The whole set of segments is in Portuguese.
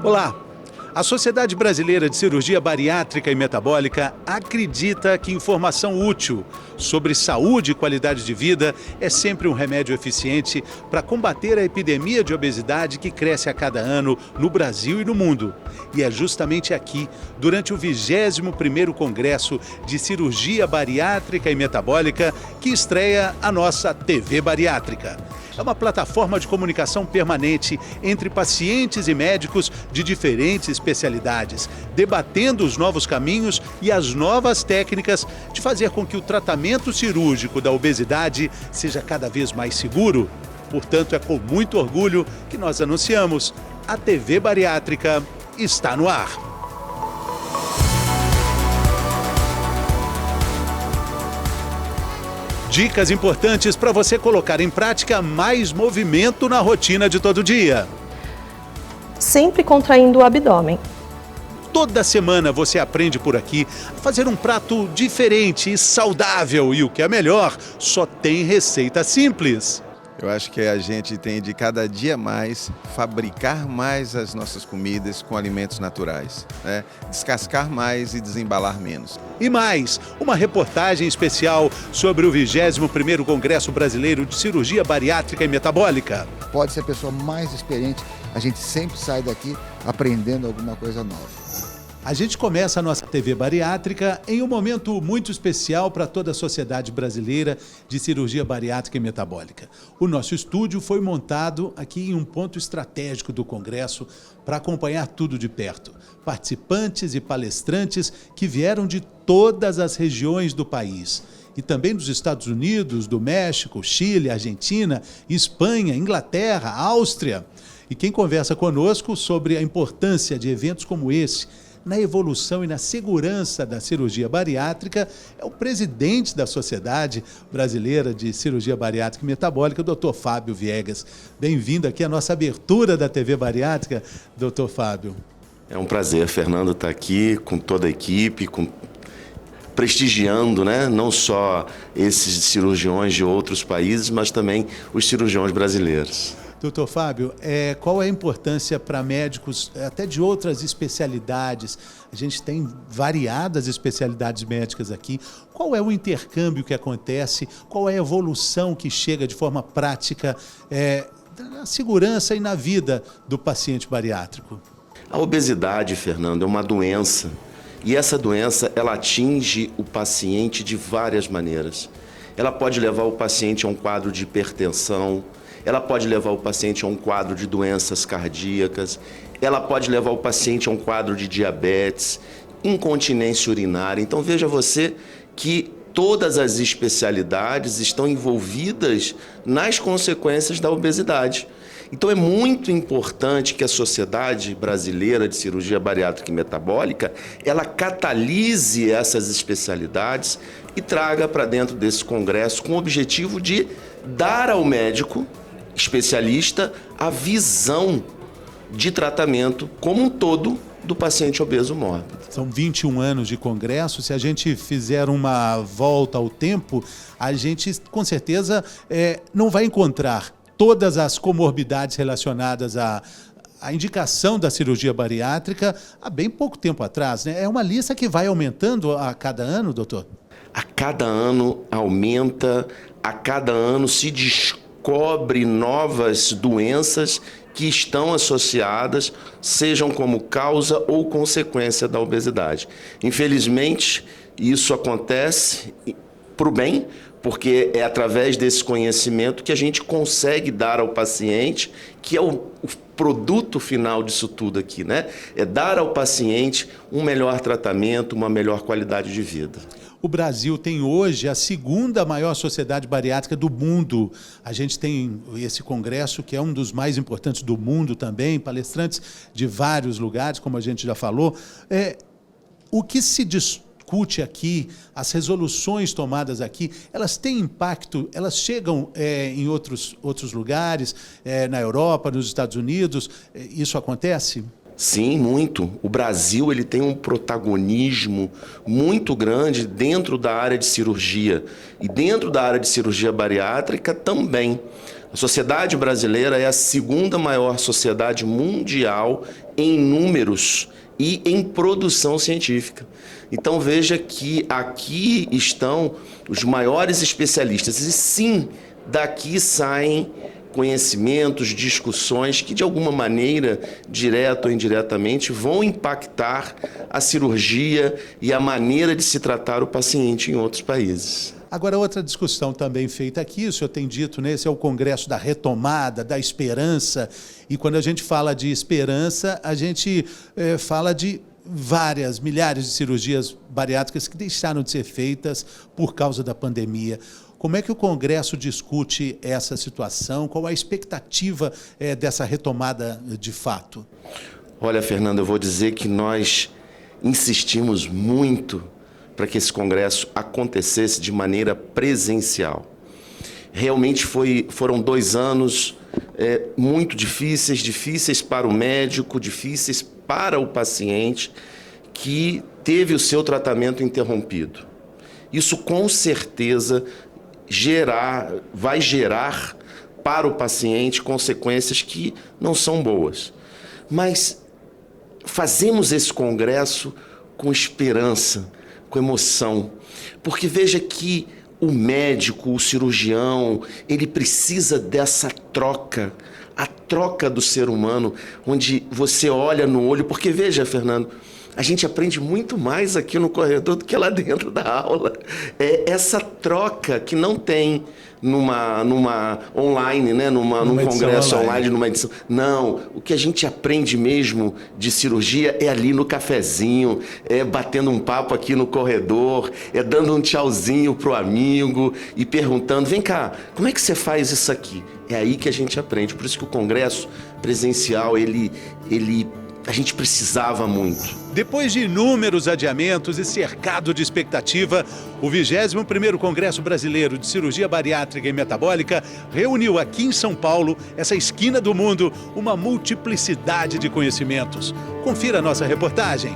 Olá! A Sociedade Brasileira de Cirurgia Bariátrica e Metabólica acredita que informação útil sobre saúde e qualidade de vida é sempre um remédio eficiente para combater a epidemia de obesidade que cresce a cada ano no Brasil e no mundo. E é justamente aqui, durante o 21º Congresso de Cirurgia Bariátrica e Metabólica, que estreia a nossa TV Bariátrica. É uma plataforma de comunicação permanente entre pacientes e médicos de diferentes especialidades, debatendo os novos caminhos e as novas técnicas de fazer com que o tratamento cirúrgico da obesidade seja cada vez mais seguro. Portanto, é com muito orgulho que nós anunciamos: a TV Bariátrica está no ar. Dicas importantes para você colocar em prática mais movimento na rotina de todo dia. Sempre contraindo o abdômen. Toda semana você aprende por aqui a fazer um prato diferente e saudável. E o que é melhor, só tem receita simples. Eu acho que a gente tem de cada dia mais fabricar mais as nossas comidas com alimentos naturais, né? Descascar mais e desembalar menos. E mais, uma reportagem especial sobre o 21º Congresso Brasileiro de Cirurgia Bariátrica e Metabólica. Pode ser a pessoa mais experiente, a gente sempre sai daqui aprendendo alguma coisa nova. A gente começa a nossa TV Bariátrica em um momento muito especial para toda a sociedade brasileira de cirurgia bariátrica e metabólica. O nosso estúdio foi montado aqui em um ponto estratégico do Congresso para acompanhar tudo de perto. Participantes e palestrantes que vieram de todas as regiões do país. E também dos Estados Unidos, do México, Chile, Argentina, Espanha, Inglaterra, Áustria. E quem conversa conosco sobre a importância de eventos como esse na evolução e na segurança da cirurgia bariátrica é o presidente da Sociedade Brasileira de Cirurgia Bariátrica e Metabólica, o Dr. Fábio Viegas. Bem-vindo aqui à nossa abertura da TV Bariátrica, Dr. Fábio. É um prazer, Fernando, estar aqui com toda a equipe, prestigiando, né, não só esses cirurgiões de outros países, mas também os cirurgiões brasileiros. Doutor Fábio, qual é a importância para médicos até de outras especialidades? A gente tem variadas especialidades médicas aqui. Qual é o intercâmbio que acontece? Qual é a evolução que chega de forma prática na segurança e na vida do paciente bariátrico? A obesidade, Fernando, é uma doença. E essa doença, ela atinge o paciente de várias maneiras. Ela pode levar o paciente a um quadro de hipertensão, ela pode levar o paciente a um quadro de doenças cardíacas, ela pode levar o paciente a um quadro de diabetes, incontinência urinária. Então veja você que todas as especialidades estão envolvidas nas consequências da obesidade. Então é muito importante que a Sociedade Brasileira de Cirurgia Bariátrica e Metabólica, ela catalise essas especialidades e traga para dentro desse congresso com o objetivo de dar ao médico especialista a visão de tratamento como um todo do paciente obeso mórbido. São 21 anos de congresso. Se a gente fizer uma volta ao tempo, a gente com certeza não vai encontrar todas as comorbidades relacionadas à indicação da cirurgia bariátrica há bem pouco tempo atrás, né? É uma lista que vai aumentando a cada ano, doutor? A cada ano aumenta, a cada ano se descobre novas doenças que estão associadas, sejam como causa ou consequência da obesidade. Infelizmente, isso acontece para o bem, porque é através desse conhecimento que a gente consegue dar ao paciente, que é o produto final disso tudo aqui, né? É dar ao paciente um melhor tratamento, uma melhor qualidade de vida. O Brasil tem hoje a segunda maior sociedade bariátrica do mundo. A gente tem esse congresso que é um dos mais importantes do mundo também, palestrantes de vários lugares, como a gente já falou. O que se discute aqui, as resoluções tomadas aqui, elas têm impacto, elas chegam em outros lugares, na Europa, nos Estados Unidos, isso acontece? Sim, muito. O Brasil ele tem um protagonismo muito grande dentro da área de cirurgia. E dentro da área de cirurgia bariátrica também. A sociedade brasileira é a segunda maior sociedade mundial em números e em produção científica. Então veja que aqui estão os maiores especialistas e sim, daqui saem conhecimentos, discussões que de alguma maneira, direta ou indiretamente, vão impactar a cirurgia e a maneira de se tratar o paciente em outros países. Agora, outra discussão também feita aqui, o senhor tem dito, né, esse é o Congresso da Retomada, da Esperança, e quando a gente fala de esperança, a gente fala de várias, milhares de cirurgias bariátricas que deixaram de ser feitas por causa da pandemia. Como é que o Congresso discute essa situação? Qual a expectativa dessa retomada de fato? Olha, Fernando, eu vou dizer que nós insistimos muito para que esse congresso acontecesse de maneira presencial. Realmente foram 2 anos muito difíceis para o médico, difíceis para o paciente, que teve o seu tratamento interrompido. Isso com certeza vai gerar para o paciente consequências que não são boas. Mas fazemos esse congresso com esperança, com emoção, porque veja que o médico, o cirurgião, ele precisa dessa troca, a troca do ser humano, onde você olha no olho, porque veja, Fernando, a gente aprende muito mais aqui no corredor do que lá dentro da aula. É essa troca que não tem numa online, né? num congresso online, numa edição. Não, o que a gente aprende mesmo de cirurgia é ali no cafezinho, é batendo um papo aqui no corredor, é dando um tchauzinho pro amigo e perguntando, vem cá, como é que você faz isso aqui? É aí que a gente aprende. Por isso que o congresso presencial, a gente precisava muito. Depois de inúmeros adiamentos e cercado de expectativa, o 21º Congresso Brasileiro de Cirurgia Bariátrica e Metabólica reuniu aqui em São Paulo, essa esquina do mundo, uma multiplicidade de conhecimentos. Confira a nossa reportagem.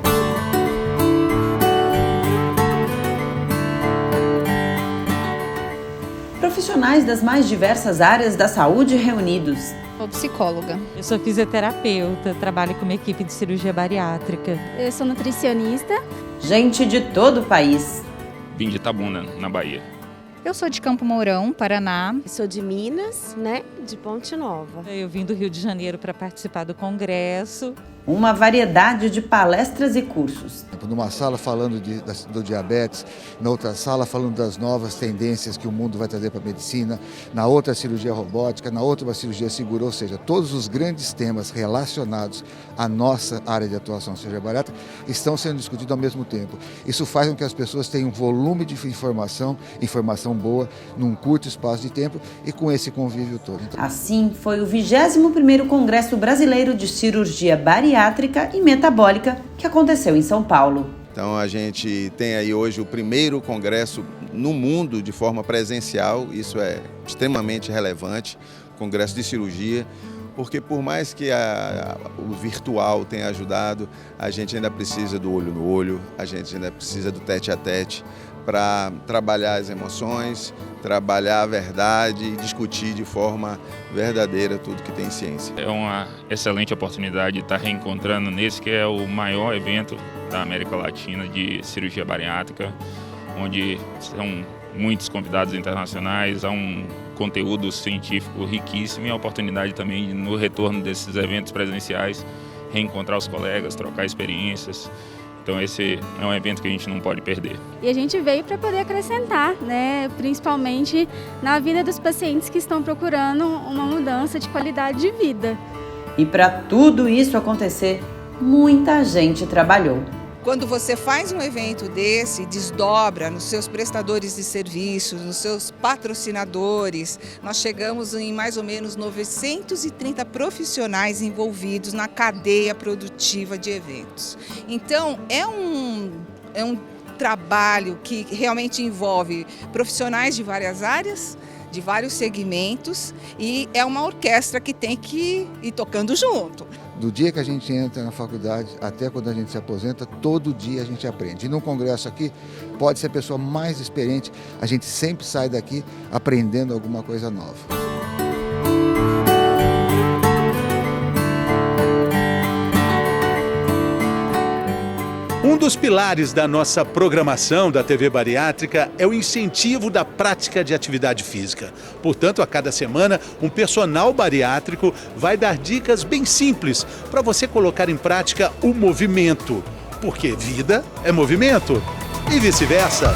Profissionais das mais diversas áreas da saúde reunidos. Sou psicóloga. Eu sou fisioterapeuta, trabalho com uma equipe de cirurgia bariátrica. Eu sou nutricionista. Gente de todo o país. Vim de Itabuna, na Bahia. Eu sou de Campo Mourão, Paraná. Sou de Minas, né? De Ponte Nova. Eu vim do Rio de Janeiro para participar do congresso. Uma variedade de palestras e cursos. Numa sala falando do diabetes, na outra sala falando das novas tendências que o mundo vai trazer para a medicina, na outra cirurgia robótica, na outra uma cirurgia segura, ou seja, todos os grandes temas relacionados à nossa área de atuação, cirurgia bariátrica, estão sendo discutidos ao mesmo tempo. Isso faz com que as pessoas tenham um volume de informação boa, num curto espaço de tempo e com esse convívio todo. Assim, foi o 21º Congresso Brasileiro de Cirurgia Bariátrica e Metabólica que aconteceu em São Paulo. Então a gente tem aí hoje o primeiro congresso no mundo de forma presencial, isso é extremamente relevante, congresso de cirurgia, porque por mais que o virtual tenha ajudado, a gente ainda precisa do olho no olho, a gente ainda precisa do tete a tete para trabalhar as emoções, trabalhar a verdade e discutir de forma verdadeira tudo que tem ciência. É uma excelente oportunidade de estar reencontrando nesse que é o maior evento da América Latina de cirurgia bariátrica, onde são muitos convidados internacionais, há um conteúdo científico riquíssimo e a oportunidade também, no retorno desses eventos presenciais, reencontrar os colegas, trocar experiências. Então esse é um evento que a gente não pode perder. E a gente veio para poder acrescentar, né, principalmente na vida dos pacientes que estão procurando uma mudança de qualidade de vida. E para tudo isso acontecer, muita gente trabalhou. Quando você faz um evento desse, desdobra nos seus prestadores de serviços, nos seus patrocinadores, nós chegamos em mais ou menos 930 profissionais envolvidos na cadeia produtiva de eventos. Então, é um trabalho que realmente envolve profissionais de várias áreas, de vários segmentos, e é uma orquestra que tem que ir tocando junto. Do dia que a gente entra na faculdade até quando a gente se aposenta, todo dia a gente aprende. E num congresso aqui, pode ser a pessoa mais experiente, a gente sempre sai daqui aprendendo alguma coisa nova. dos pilares da nossa programação da TV Bariátrica é o incentivo da prática de atividade física. Portanto, a cada semana, um personal bariátrico vai dar dicas bem simples para você colocar em prática o movimento. Porque vida é movimento e vice-versa.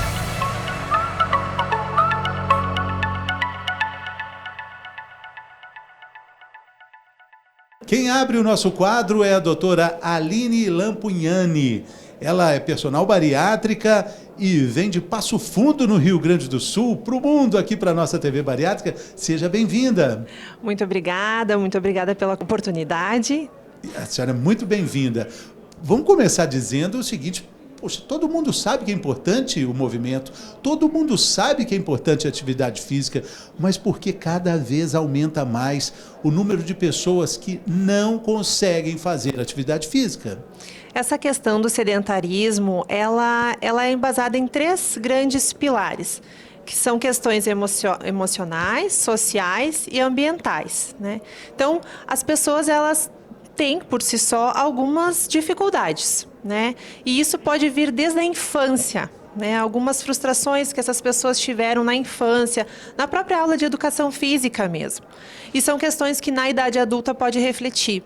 Quem abre o nosso quadro é a doutora Aline Lampugnani. Ela é personal bariátrica e vem de Passo Fundo, no Rio Grande do Sul, para o mundo, aqui para a nossa TV Bariátrica. Seja bem-vinda. Muito obrigada pela oportunidade. A senhora é muito bem-vinda. Vamos começar dizendo o seguinte: poxa, todo mundo sabe que é importante o movimento, todo mundo sabe que é importante a atividade física, mas por que cada vez aumenta mais o número de pessoas que não conseguem fazer atividade física? Essa questão do sedentarismo, ela é embasada em 3 grandes pilares, que são questões emocionais, sociais e ambientais, né? Então, as pessoas, elas têm por si só algumas dificuldades, né? E isso pode vir desde a infância, né? Algumas frustrações que essas pessoas tiveram na infância, na própria aula de educação física mesmo. E são questões que na idade adulta pode refletir.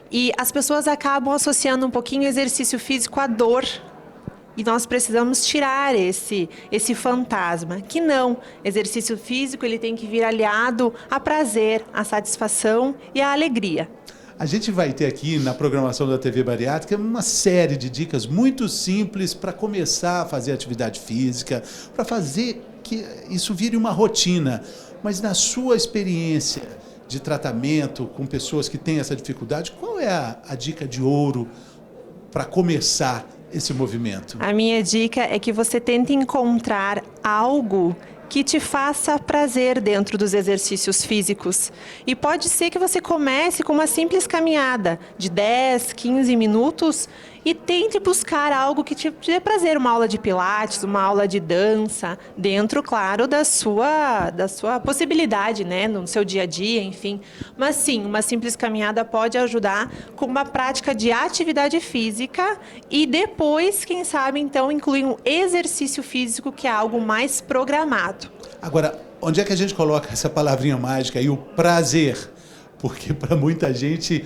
E as pessoas acabam associando um pouquinho o exercício físico à dor. E nós precisamos tirar esse fantasma, que não. Exercício físico, ele tem que vir aliado a prazer, a satisfação e a alegria. A gente vai ter aqui na programação da TV Bariátrica uma série de dicas muito simples para começar a fazer atividade física, para fazer que isso vire uma rotina. Mas na sua experiência de tratamento com pessoas que têm essa dificuldade, qual é a dica de ouro para começar esse movimento? A minha dica é que você tente encontrar algo que te faça prazer dentro dos exercícios físicos. E pode ser que você comece com uma simples caminhada de 10, 15 minutos e tente buscar algo que te dê prazer, uma aula de pilates, uma aula de dança, dentro, claro, da sua possibilidade, né, no seu dia a dia, enfim. Mas sim, uma simples caminhada pode ajudar com uma prática de atividade física e depois, quem sabe, então, incluir um exercício físico, que é algo mais programado. Agora, onde é que a gente coloca essa palavrinha mágica aí, o prazer? Porque para muita gente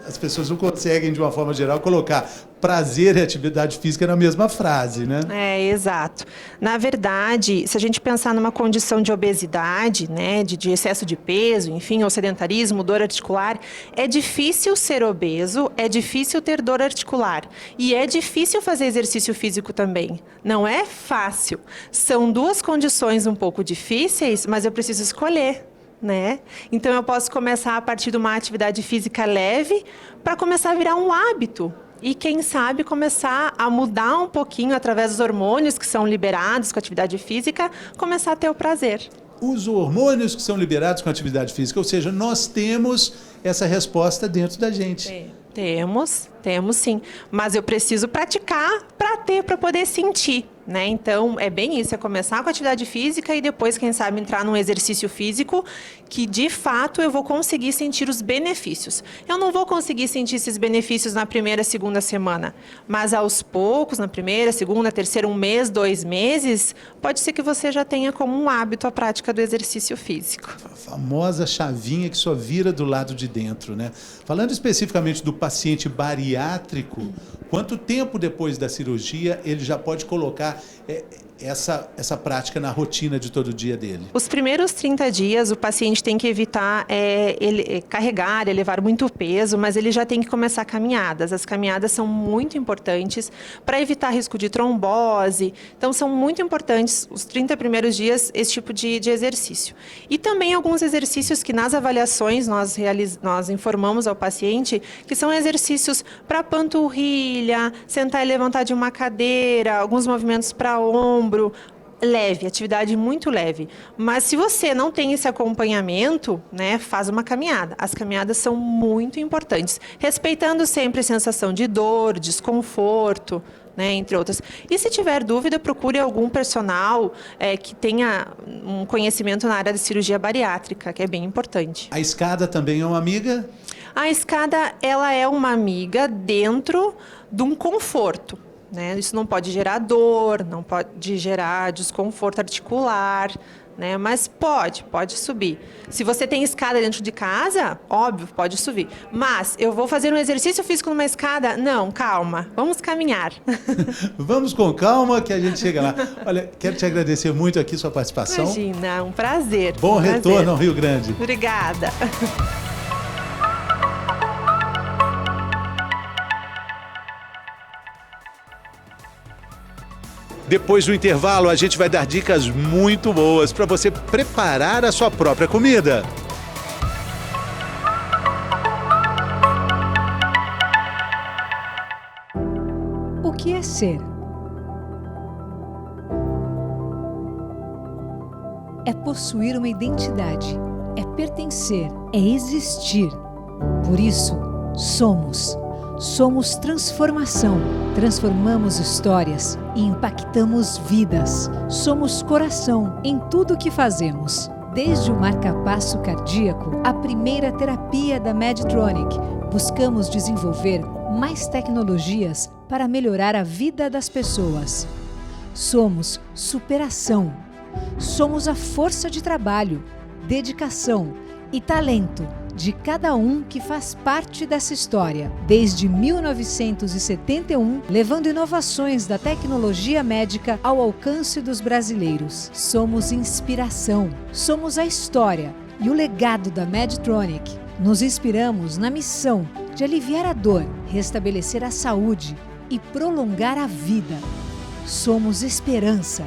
as pessoas não conseguem, de uma forma geral, colocar prazer e atividade física na mesma frase, né? Exato. Na verdade, se a gente pensar numa condição de obesidade, né, de excesso de peso, enfim, ou sedentarismo, dor articular, é difícil ser obeso, é difícil ter dor articular e é difícil fazer exercício físico também. Não é fácil. São 2 condições um pouco difíceis, mas eu preciso escolher, né? Então eu posso começar a partir de uma atividade física leve para começar a virar um hábito e quem sabe começar a mudar um pouquinho através dos hormônios que são liberados com a atividade física, começar a ter o prazer. Os hormônios que são liberados com a atividade física, ou seja, nós temos essa resposta dentro da gente. Temos sim, mas eu preciso praticar para poder sentir, né? Então, é bem isso, é começar com a atividade física e depois, quem sabe, entrar num exercício físico que, de fato, eu vou conseguir sentir os benefícios. Eu não vou conseguir sentir esses benefícios na primeira, segunda semana, mas aos poucos, na primeira, segunda, terceira, 1 mês, 2 meses, pode ser que você já tenha como um hábito a prática do exercício físico. A famosa chavinha que só vira do lado de dentro, né? Falando especificamente do paciente bariátrico, quanto tempo depois da cirurgia ele já pode colocar essa prática na rotina de todo dia dele? Os primeiros 30 dias o paciente tem que evitar carregar, elevar muito peso, mas ele já tem que começar caminhadas. As caminhadas são muito importantes para evitar risco de trombose. Então são muito importantes os 30 primeiros dias esse tipo de exercício. E também alguns exercícios que nas avaliações nós informamos ao paciente que são exercícios para panturrilha, sentar e levantar de uma cadeira, alguns movimentos para ombro, leve, atividade muito leve. Mas se você não tem esse acompanhamento, né, faz uma caminhada. As caminhadas são muito importantes, respeitando sempre a sensação de dor, desconforto, né, entre outras. E se tiver dúvida, procure algum personal que tenha um conhecimento na área de cirurgia bariátrica, que é bem importante. A escada também é uma amiga? A escada, ela é uma amiga dentro de um conforto, né? Isso não pode gerar dor, não pode gerar desconforto articular, né? Mas pode subir. Se você tem escada dentro de casa, óbvio, pode subir. Mas eu vou fazer um exercício físico numa escada? Não, calma, vamos caminhar. Vamos com calma que a gente chega lá. Olha, quero te agradecer muito aqui sua participação. Imagina, um prazer. Bom retorno ao Rio Grande. Obrigada. Depois do intervalo, a gente vai dar dicas muito boas para você preparar a sua própria comida. O que é ser? É possuir uma identidade, é pertencer, é existir. Por isso, somos. Somos transformação. Transformamos histórias e impactamos vidas. Somos coração em tudo que fazemos. Desde o marca-passo cardíaco, a primeira terapia da Medtronic, buscamos desenvolver mais tecnologias para melhorar a vida das pessoas. Somos superação. Somos a força de trabalho, dedicação e talento de cada um que faz parte dessa história. Desde 1971, levando inovações da tecnologia médica ao alcance dos brasileiros. Somos inspiração. Somos a história e o legado da Medtronic. Nos inspiramos na missão de aliviar a dor, restabelecer a saúde e prolongar a vida. Somos esperança.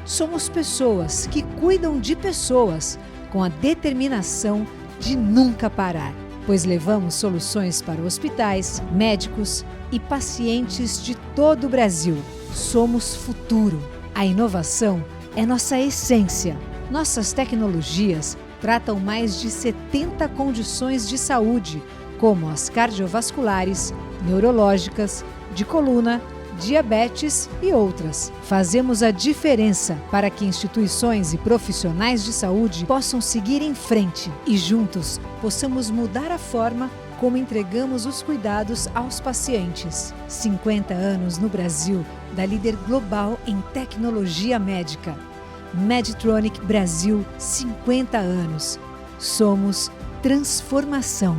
Somos pessoas que cuidam de pessoas com a determinação de nunca parar, pois levamos soluções para hospitais, médicos e pacientes de todo o Brasil. Somos futuro. A inovação é nossa essência. Nossas tecnologias tratam mais de 70 condições de saúde, como as cardiovasculares, neurológicas, de coluna, diabetes e outras. Fazemos a diferença para que instituições e profissionais de saúde possam seguir em frente e juntos possamos mudar a forma como entregamos os cuidados aos pacientes. 50 anos no Brasil da líder global em tecnologia médica. Medtronic Brasil, 50 anos. Somos transformação.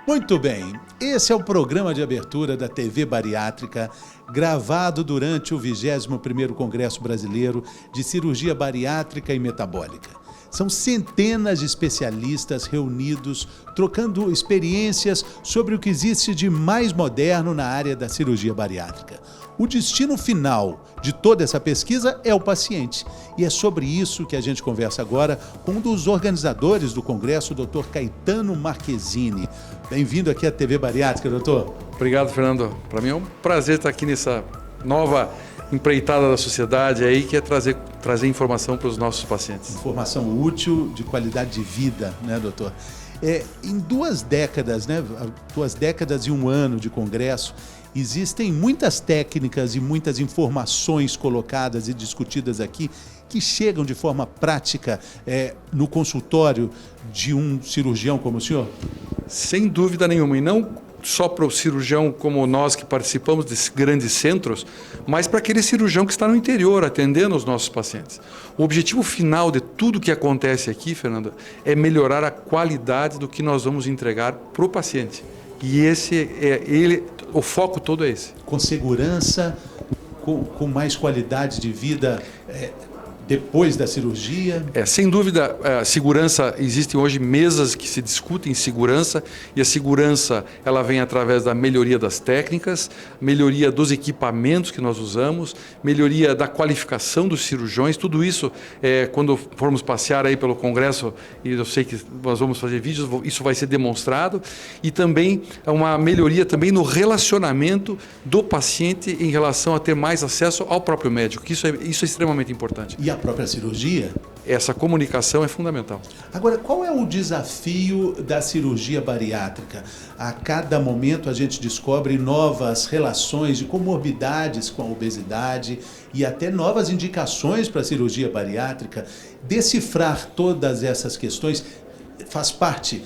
Muito bem, esse é o programa de abertura da TV Bariátrica, gravado durante o 21º Congresso Brasileiro de Cirurgia Bariátrica e Metabólica. São centenas de especialistas reunidos, trocando experiências sobre o que existe de mais moderno na área da cirurgia bariátrica. O destino final de toda essa pesquisa é o paciente. E é sobre isso que a gente conversa agora com um dos organizadores do Congresso, o Dr. Caetano Marchesini. Bem-vindo aqui à TV Bariátrica, doutor. Obrigado, Fernando. Para mim é um prazer estar aqui nessa nova empreitada da sociedade aí, que é trazer informação para os nossos pacientes. Informação útil, de qualidade de vida, né, doutor? Em 2 décadas, né, 2 décadas e 1 ano de congresso, existem muitas técnicas e muitas informações colocadas e discutidas aqui que chegam de forma prática no consultório de um cirurgião como o senhor? Sem dúvida nenhuma, e não só para o cirurgião como nós que participamos desses grandes centros, mas para aquele cirurgião que está no interior atendendo os nossos pacientes. O objetivo final de tudo que acontece aqui, Fernando, é melhorar a qualidade do que nós vamos entregar para o paciente. E o foco todo é esse. Com segurança, com mais qualidade de vida depois da cirurgia? Sem dúvida, a segurança, existem hoje mesas que se discutem segurança, e a segurança ela vem através da melhoria das técnicas, melhoria dos equipamentos que nós usamos, melhoria da qualificação dos cirurgiões. Tudo isso, quando formos passear aí pelo Congresso, e eu sei que nós vamos fazer vídeos, isso vai ser demonstrado, e também uma melhoria também no relacionamento do paciente em relação a ter mais acesso ao próprio médico, que isso é extremamente importante. E a própria cirurgia? Essa comunicação é fundamental. Agora, qual é o desafio da cirurgia bariátrica? A cada momento a gente descobre novas relações de comorbidades com a obesidade e até novas indicações para a cirurgia bariátrica. Decifrar todas essas questões faz parte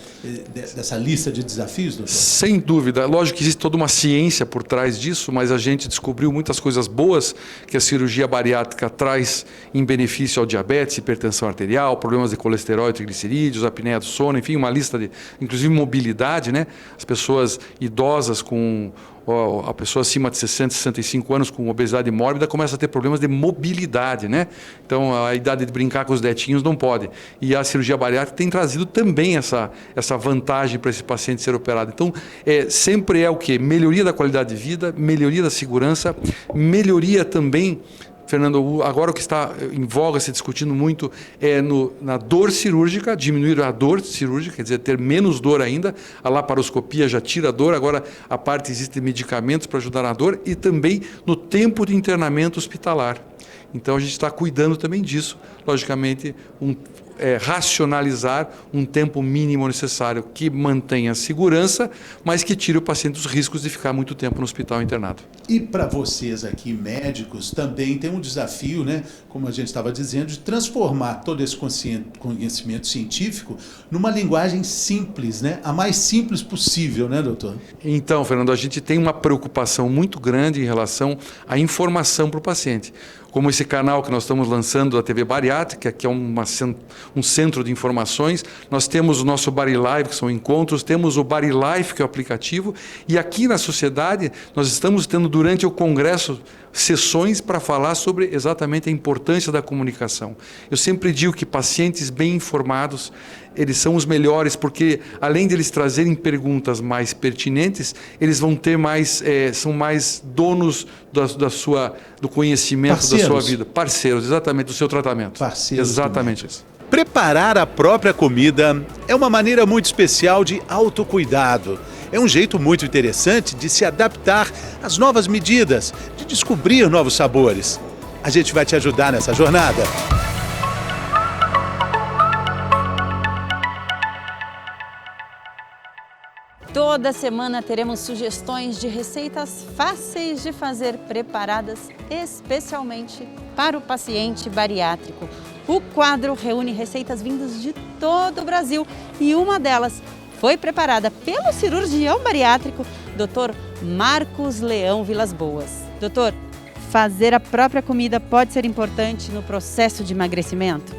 dessa lista de desafios, doutor? Sem dúvida. Lógico que existe toda uma ciência por trás disso, mas a gente descobriu muitas coisas boas que a cirurgia bariátrica traz em benefício ao diabetes, hipertensão arterial, problemas de colesterol e triglicerídeos, apneia do sono, enfim, uma lista de, inclusive, mobilidade, né? As pessoas idosas a pessoa acima de 60, 65 anos com obesidade mórbida começa a ter problemas de mobilidade, né? Então, a idade de brincar com os netinhos não pode. E a cirurgia bariátrica tem trazido também essa vantagem para esse paciente ser operado. Então, sempre é o quê? Melhoria da qualidade de vida, melhoria da segurança, melhoria também... Fernando, agora o que está em voga, se discutindo muito, é na dor cirúrgica, diminuir a dor cirúrgica, quer dizer, ter menos dor ainda. A laparoscopia já tira a dor, agora a parte existem medicamentos para ajudar na dor e também no tempo de internamento hospitalar. Então a gente está cuidando também disso, logicamente, racionalizar um tempo mínimo necessário que mantenha a segurança, mas que tire o paciente dos riscos de ficar muito tempo no hospital internado. E para vocês aqui, médicos, também tem um desafio, né? Como a gente estava dizendo, de transformar todo esse conhecimento científico numa linguagem simples, né? A mais simples possível, né, doutor? Então, Fernando, a gente tem uma preocupação muito grande em relação à informação para o paciente. Como esse canal que nós estamos lançando da TV Bariátrica, que é um centro de informações, nós temos o nosso Bari Live, que são encontros, temos o Bari Life, que é o aplicativo, e aqui na sociedade nós estamos tendo durante o congresso sessões para falar sobre exatamente a importância da comunicação. Eu sempre digo que pacientes bem informados, eles são os melhores, porque além de eles trazerem perguntas mais pertinentes, eles vão ter são mais donos do conhecimento Parceiros. da sua vida. Parceiros, exatamente, do seu tratamento. Parceiros. Exatamente isso. Preparar a própria comida é uma maneira muito especial de autocuidado. É um jeito muito interessante de se adaptar às novas medidas, de descobrir novos sabores. A gente vai te ajudar nessa jornada. Toda semana teremos sugestões de receitas fáceis de fazer, preparadas especialmente para o paciente bariátrico. O quadro reúne receitas vindas de todo o Brasil e uma delas foi preparada pelo cirurgião bariátrico, Dr. Marcos Leão Vilas Boas. Doutor, fazer a própria comida pode ser importante no processo de emagrecimento?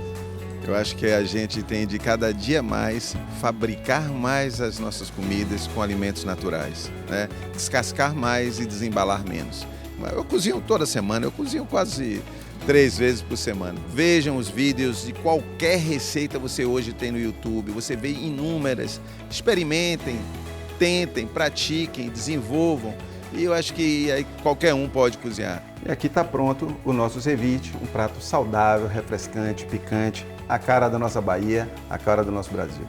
Eu acho que a gente tem de cada dia mais fabricar mais as nossas comidas com alimentos naturais, né? Descascar mais e desembalar menos. Eu cozinho toda semana, eu cozinho quase 3 vezes por semana. Vejam os vídeos de qualquer receita você hoje tem no YouTube, você vê inúmeras. Experimentem, tentem, pratiquem, desenvolvam. E eu acho que aí qualquer um pode cozinhar. E aqui está pronto o nosso ceviche, um prato saudável, refrescante, picante, a cara da nossa Bahia, a cara do nosso Brasil.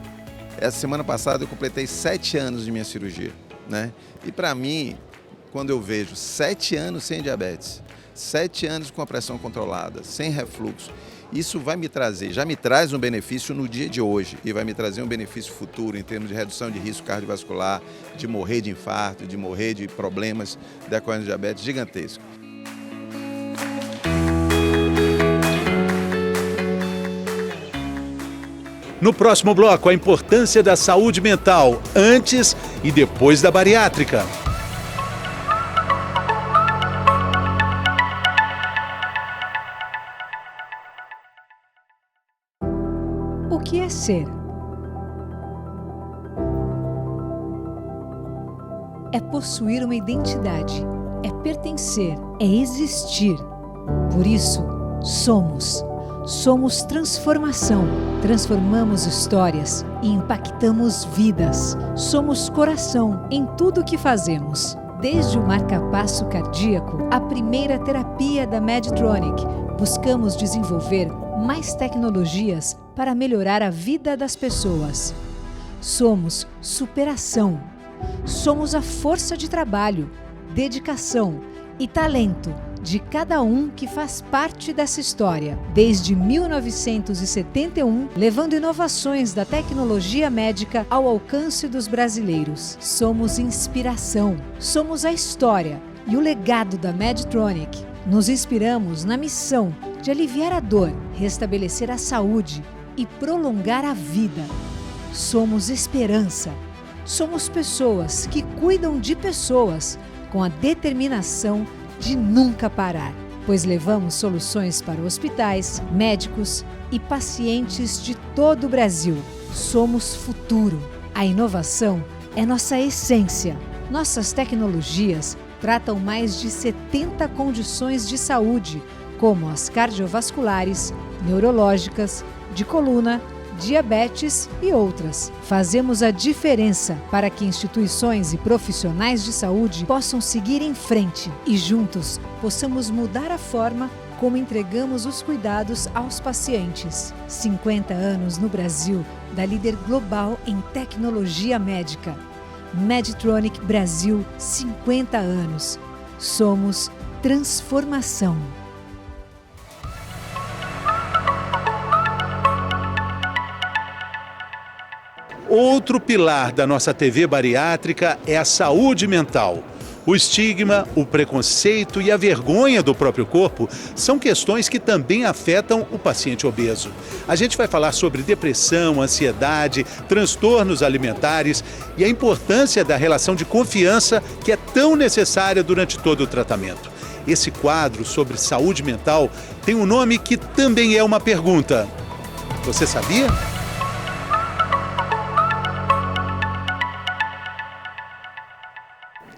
Essa semana passada eu completei 7 anos de minha cirurgia, né? E para mim, quando eu vejo 7 anos sem diabetes, 7 anos com a pressão controlada, sem refluxo, isso vai me trazer, já me traz um benefício no dia de hoje e vai me trazer um benefício futuro em termos de redução de risco cardiovascular, de morrer de infarto, de morrer de problemas decorrentes de diabetes gigantesco. No próximo bloco, a importância da saúde mental antes e depois da bariátrica. O que é ser? É possuir uma identidade, é pertencer, é existir. Por isso, somos. Somos transformação. Transformamos histórias e impactamos vidas. Somos coração em tudo o que fazemos. Desde o marca-passo cardíaco, a primeira terapia da Medtronic, buscamos desenvolver mais tecnologias para melhorar a vida das pessoas. Somos superação. Somos a força de trabalho, dedicação e talento de cada um que faz parte dessa história, desde 1971, levando inovações da tecnologia médica ao alcance dos brasileiros. Somos inspiração, somos a história e o legado da Medtronic. Nos inspiramos na missão de aliviar a dor, restabelecer a saúde e prolongar a vida. Somos esperança. Somos pessoas que cuidam de pessoas com a determinação de nunca parar, pois levamos soluções para hospitais, médicos e pacientes de todo o Brasil. Somos futuro. A inovação é nossa essência. Nossas tecnologias tratam mais de 70 condições de saúde, como as cardiovasculares, neurológicas, de coluna, diabetes e outras. Fazemos a diferença para que instituições e profissionais de saúde possam seguir em frente e juntos possamos mudar a forma como entregamos os cuidados aos pacientes. 50 anos no Brasil da líder global em tecnologia médica. Medtronic Brasil, 50 anos. Somos transformação. Outro pilar da nossa TV bariátrica é a saúde mental. O estigma, o preconceito e a vergonha do próprio corpo são questões que também afetam o paciente obeso. A gente vai falar sobre depressão, ansiedade, transtornos alimentares e a importância da relação de confiança que é tão necessária durante todo o tratamento. Esse quadro sobre saúde mental tem um nome que também é uma pergunta. Você sabia?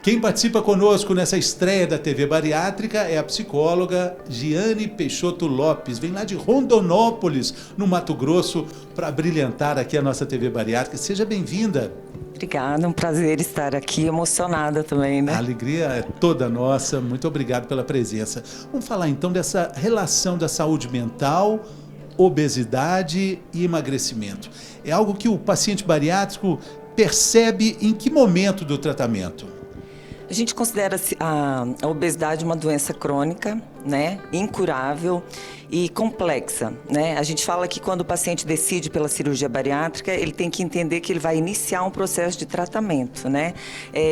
Quem participa conosco nessa estreia da TV Bariátrica é a psicóloga Giane Peixoto Lopes. Vem lá de Rondonópolis, no Mato Grosso, para brilhantar aqui a nossa TV Bariátrica. Seja bem-vinda. Obrigada, um prazer estar aqui, emocionada também, né? A alegria é toda nossa, muito obrigado pela presença. Vamos falar então dessa relação da saúde mental, obesidade e emagrecimento. É algo que o paciente bariátrico percebe em que momento do tratamento? A gente considera a obesidade uma doença crônica, né, incurável e complexa, né? A gente fala que quando o paciente decide pela cirurgia bariátrica, ele tem que entender que ele vai iniciar um processo de tratamento, né?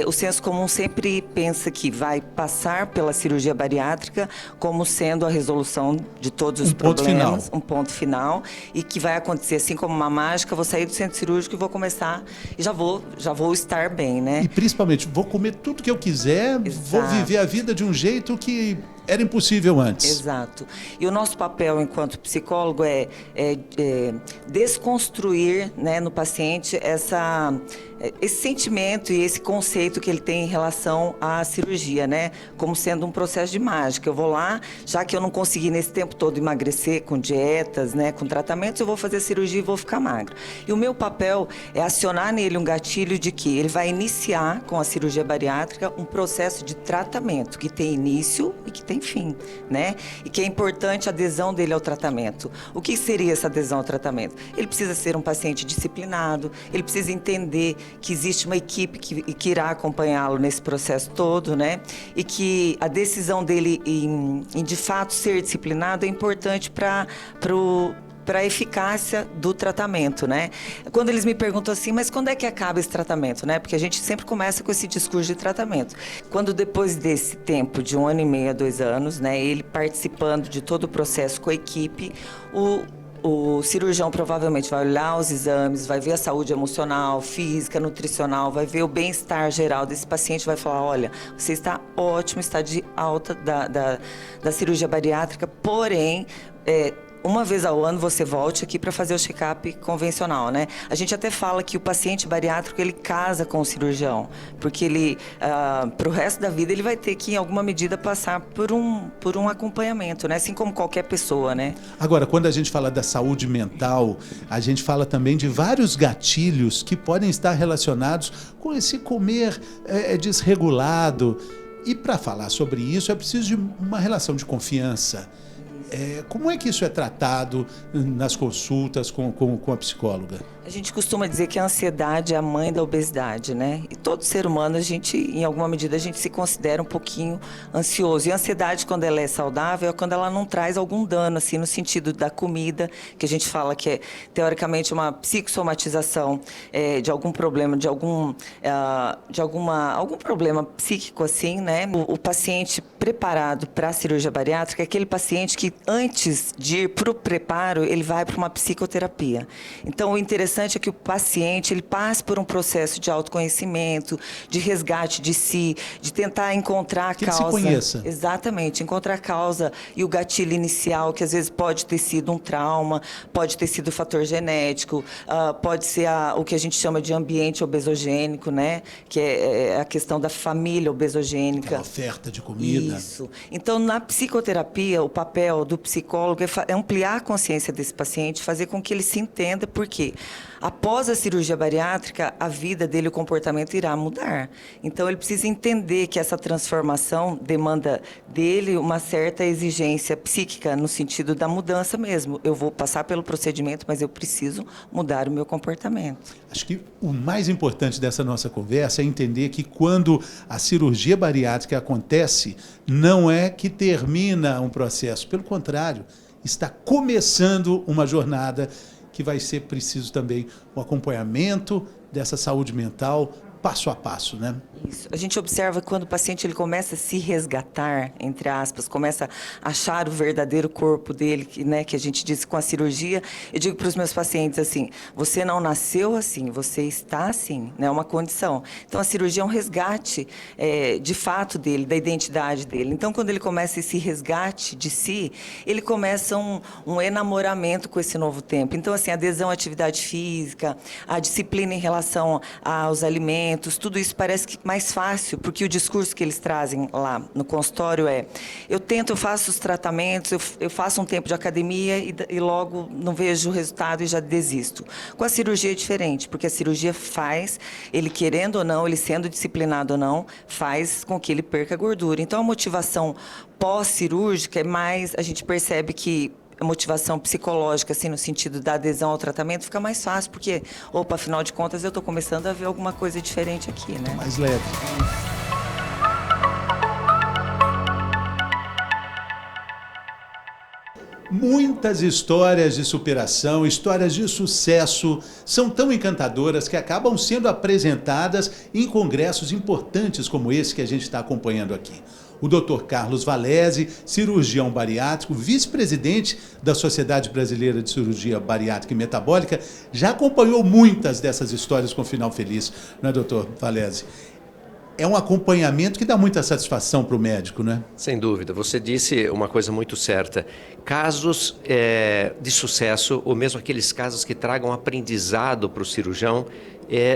O senso comum sempre pensa que vai passar pela cirurgia bariátrica como sendo a resolução de todos os problemas, um ponto final, e que vai acontecer assim como uma mágica, vou sair do centro cirúrgico e vou começar e já vou estar bem, né? E principalmente, vou comer tudo que eu quiser, vou viver a vida de um jeito que era impossível antes. Exato. E o nosso papel enquanto psicólogo é desconstruir, né, no paciente esse sentimento e esse conceito que ele tem em relação à cirurgia, né? Como sendo um processo de mágica. Eu vou lá, já que eu não consegui nesse tempo todo emagrecer com dietas, né, com tratamentos, eu vou fazer a cirurgia e vou ficar magro. E o meu papel é acionar nele um gatilho de que ele vai iniciar com a cirurgia bariátrica um processo de tratamento que tem início e que tem fim, né? E que é importante a adesão dele ao tratamento. O que seria essa adesão ao tratamento? Ele precisa ser um paciente disciplinado, ele precisa entender que existe uma equipe que irá acompanhá-lo nesse processo todo, né? E que a decisão dele em de fato ser disciplinado é importante para a eficácia do tratamento, né? Quando eles me perguntam assim, mas quando é que acaba esse tratamento, né? Porque a gente sempre começa com esse discurso de tratamento. Quando depois desse tempo, de 1 ano e meio a 2 anos, né? Ele participando de todo o processo com a equipe, o cirurgião provavelmente vai olhar os exames, vai ver a saúde emocional, física, nutricional, vai ver o bem-estar geral desse paciente, vai falar, olha, você está ótimo, está de alta da cirurgia bariátrica, porém, uma vez ao ano você volte aqui para fazer o check-up convencional, né? A gente até fala que o paciente bariátrico, ele casa com o cirurgião, porque ele, para o resto da vida, ele vai ter que, em alguma medida, passar por um acompanhamento, né? Assim como qualquer pessoa, né? Agora, quando a gente fala da saúde mental, a gente fala também de vários gatilhos que podem estar relacionados com esse comer desregulado. E para falar sobre isso, é preciso de uma relação de confiança. Como é que isso é tratado nas consultas com a psicóloga? A gente costuma dizer que a ansiedade é a mãe da obesidade, né? E todo ser humano, em alguma medida, a gente se considera um pouquinho ansioso. E a ansiedade, quando ela é saudável, é quando ela não traz algum dano, assim, no sentido da comida, que a gente fala que é, teoricamente, uma psicossomatização de algum problema, algum problema psíquico, assim, né? O paciente preparado para a cirurgia bariátrica é aquele paciente que, antes de ir para o preparo, ele vai para uma psicoterapia. Então, o interessante é que o paciente ele passe por um processo de autoconhecimento, de resgate de si, de tentar encontrar a causa. Ele se conheça. Exatamente, encontrar a causa e o gatilho inicial, que às vezes pode ter sido um trauma, pode ter sido fator genético, pode ser o que a gente chama de ambiente obesogênico, né? Que é a questão da família obesogênica. Aquela oferta de comida. Isso. Então, na psicoterapia, o papel do psicólogo é ampliar a consciência desse paciente, fazer com que ele se entenda, porque após a cirurgia bariátrica, a vida dele, o comportamento irá mudar. Então, ele precisa entender que essa transformação demanda dele uma certa exigência psíquica, no sentido da mudança mesmo. Eu vou passar pelo procedimento, mas eu preciso mudar o meu comportamento. Acho que o mais importante dessa nossa conversa é entender que quando a cirurgia bariátrica acontece, não é que termina um processo. Pelo contrário, está começando uma jornada que vai ser preciso também o acompanhamento dessa saúde mental passo a passo, né? Isso. A gente observa quando o paciente ele começa a se resgatar, entre aspas, começa a achar o verdadeiro corpo dele, que a gente disse com a cirurgia. Eu digo para os meus pacientes assim, você não nasceu assim, você está assim, né? É uma condição. Então, a cirurgia é um resgate de fato dele, da identidade dele. Então, quando ele começa esse resgate de si, ele começa um enamoramento com esse novo tempo. Então, assim, a adesão à atividade física, a disciplina em relação aos alimentos, tudo isso parece que mais fácil, porque o discurso que eles trazem lá no consultório eu faço os tratamentos, eu faço um tempo de academia e logo não vejo o resultado e já desisto. Com a cirurgia é diferente, porque a cirurgia faz, ele querendo ou não, ele sendo disciplinado ou não, faz com que ele perca gordura. Então, a motivação pós-cirúrgica é mais, a gente percebe que a motivação psicológica, assim, no sentido da adesão ao tratamento, fica mais fácil, porque, afinal de contas, eu estou começando a ver alguma coisa diferente aqui, né? Mais leve. Muitas histórias de superação, histórias de sucesso, são tão encantadoras que acabam sendo apresentadas em congressos importantes como esse que a gente está acompanhando aqui. O Dr. Carlos Valese, cirurgião bariátrico, vice-presidente da Sociedade Brasileira de Cirurgia Bariátrica e Metabólica, já acompanhou muitas dessas histórias com final feliz, não é, Dr. Valese? É um acompanhamento que dá muita satisfação para o médico, não é? Sem dúvida. Você disse uma coisa muito certa. Casos de sucesso, ou mesmo aqueles casos que tragam aprendizado para o cirurgião,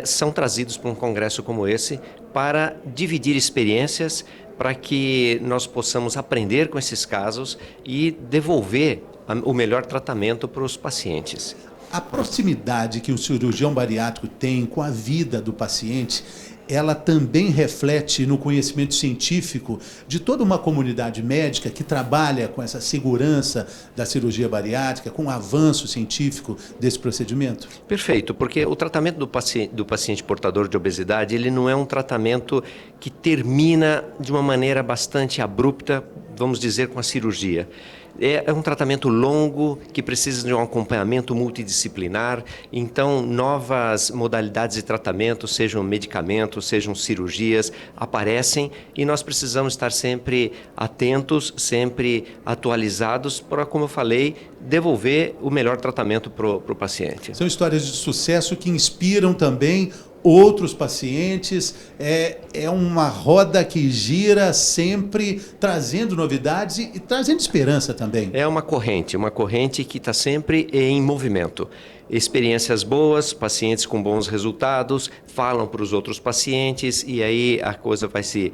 são trazidos para um congresso como esse para dividir experiências, para que nós possamos aprender com esses casos e devolver o melhor tratamento para os pacientes. A proximidade que o cirurgião bariátrico tem com a vida do paciente, ela também reflete no conhecimento científico de toda uma comunidade médica que trabalha com essa segurança da cirurgia bariátrica, com o avanço científico desse procedimento? Perfeito, porque o tratamento do paciente portador de obesidade, ele não é um tratamento que termina de uma maneira bastante abrupta, vamos dizer, com a cirurgia. É um tratamento longo que precisa de um acompanhamento multidisciplinar, então novas modalidades de tratamento, sejam medicamentos, sejam cirurgias, aparecem e nós precisamos estar sempre atentos, sempre atualizados para, como eu falei, devolver o melhor tratamento para o paciente. São histórias de sucesso que inspiram também outros pacientes, é uma roda que gira sempre trazendo novidades e trazendo esperança também. É uma corrente que está sempre em movimento. Experiências boas, pacientes com bons resultados, falam para os outros pacientes e aí a coisa vai se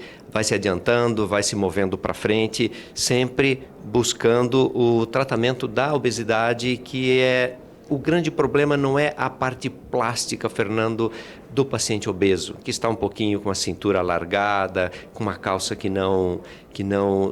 adiantando, vai se movendo para frente, sempre buscando o tratamento da obesidade, que é o grande problema não é a parte plástica, Fernando, do paciente obeso, que está um pouquinho com a cintura alargada, com uma calça que não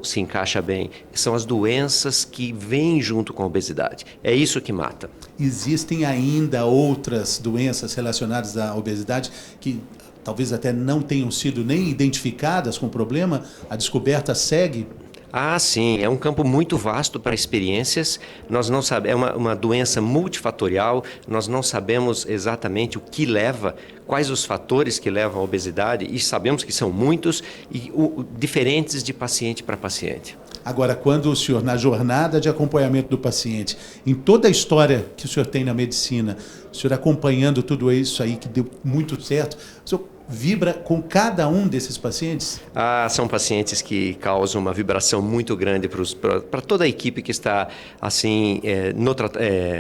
se encaixa bem. São as doenças que vêm junto com a obesidade. É isso que mata. Existem ainda outras doenças relacionadas à obesidade que talvez até não tenham sido nem identificadas com o problema? A descoberta segue? Ah, sim, é um campo muito vasto para experiências. Nós não sabemos, é uma doença multifatorial, nós não sabemos exatamente o que leva, quais os fatores que levam à obesidade, e sabemos que são muitos e diferentes de paciente para paciente. Agora, quando o senhor, na jornada de acompanhamento do paciente, em toda a história que o senhor tem na medicina, o senhor acompanhando tudo isso aí que deu muito certo, o senhor vibra com cada um desses pacientes? São pacientes que causam uma vibração muito grande para toda a equipe que está assim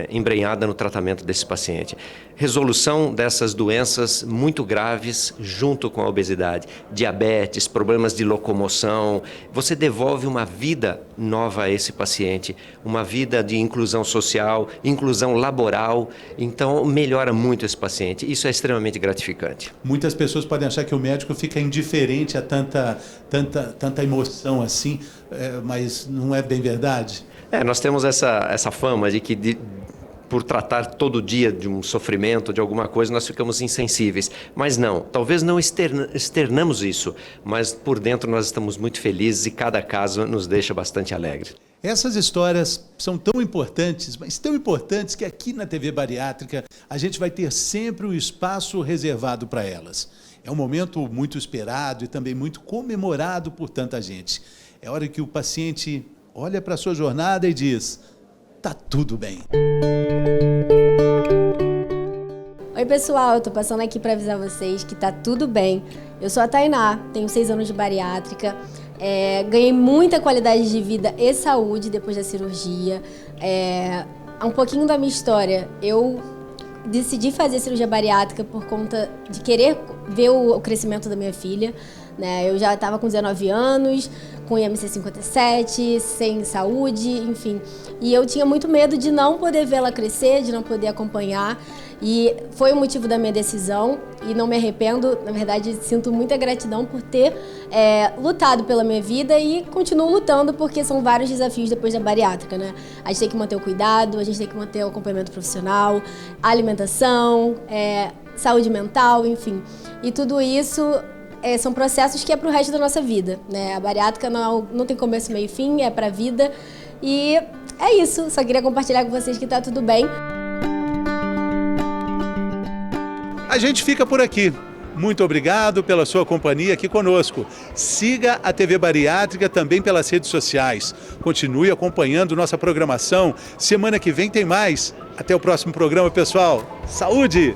embrenhada no tratamento desse paciente. Resolução dessas doenças muito graves junto com a obesidade, diabetes, problemas de locomoção. Você devolve uma vida nova a esse paciente, uma vida de inclusão social, inclusão laboral. Então, melhora muito esse paciente. Isso é extremamente gratificante. Muitas pessoas podem achar que o médico fica indiferente a tanta emoção assim, mas não é bem verdade? Nós temos essa fama de que por tratar todo dia de um sofrimento, de alguma coisa, nós ficamos insensíveis. Mas não, talvez não externamos isso, mas por dentro nós estamos muito felizes e cada caso nos deixa bastante alegres. Essas histórias são tão importantes, mas tão importantes que aqui na TV Bariátrica a gente vai ter sempre um espaço reservado para elas. É um momento muito esperado e também muito comemorado por tanta gente. É hora que o paciente olha para a sua jornada e diz: tá tudo bem. Oi pessoal, eu tô passando aqui para avisar vocês que tá tudo bem. Eu sou a Tainá, tenho 6 anos de bariátrica, ganhei muita qualidade de vida e saúde depois da cirurgia. Um pouquinho da minha história, eu decidi fazer cirurgia bariátrica por conta de querer ver o crescimento da minha filha. Eu já estava com 19 anos, com IMC 57, sem saúde, enfim. E eu tinha muito medo de não poder vê-la crescer, de não poder acompanhar. E foi o motivo da minha decisão e não me arrependo. Na verdade, sinto muita gratidão por ter lutado pela minha vida e continuo lutando porque são vários desafios depois da bariátrica, né? A gente tem que manter o cuidado, a gente tem que manter o acompanhamento profissional, alimentação, saúde mental, enfim. E tudo isso são processos que é para o resto da nossa vida, né? A bariátrica não tem começo, meio e fim, é para a vida. E é isso, só queria compartilhar com vocês que tá tudo bem. A gente fica por aqui. Muito obrigado pela sua companhia aqui conosco. Siga a TV Bariátrica também pelas redes sociais. Continue acompanhando nossa programação. Semana que vem tem mais. Até o próximo programa, pessoal. Saúde!